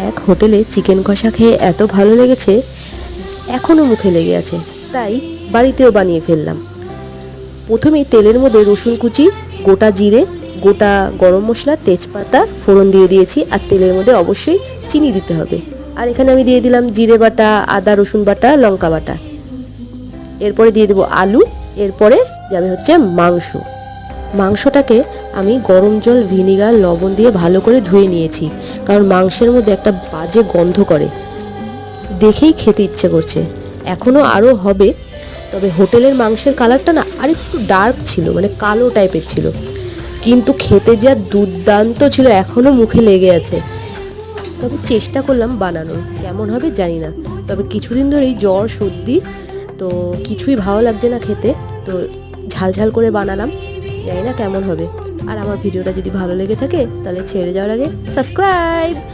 এক হোটেলে চিকেন কষা খেয়ে এত ভালো লেগেছে, এখনও মুখে লেগে আছে, তাই বাড়িতেও বানিয়ে ফেললাম। প্রথমেই তেলের মধ্যে রসুন কুচি, গোটা জিরে, গোটা গরম মশলা, তেজপাতা ফোড়ন দিয়ে দিয়েছি। আর তেলের মধ্যে অবশ্যই চিনি দিতে হবে। আর এখানে আমি দিয়ে দিলাম জিরে বাটা, আদা রসুন বাটা, লঙ্কা বাটা। এরপরে দিয়ে দেবো আলু। এরপরে যাবে হচ্ছে মাংসটাকে আমি গরম জল, ভিনিগার, লবণ দিয়ে ভালো করে ধুয়ে নিয়েছি, কারণ মাংসের মধ্যে একটা বাজে গন্ধ করে, দেখেই খেতে ইচ্ছে করছে। এখনও আরও হবে, তবে হোটেলের মাংসের কালারটা না আর একটু ডার্ক ছিল, মানে কালো টাইপের ছিল, কিন্তু খেতে যা দুর্দান্ত ছিল, এখনও মুখে লেগে আছে। তবে চেষ্টা করলাম বানানোর, কেমন হবে জানি না। তবে কিছুদিন ধরেই জ্বর, সর্দি, তো কিছুই ভালো লাগছে না খেতে, তো ঝাল করে বানালাম, জানি না কেমন হবে। আর আমার ভিডিওটা যদি ভালো লেগে থাকে তাহলে ছেড়ে যাওয়ার আগে সাবস্ক্রাইব।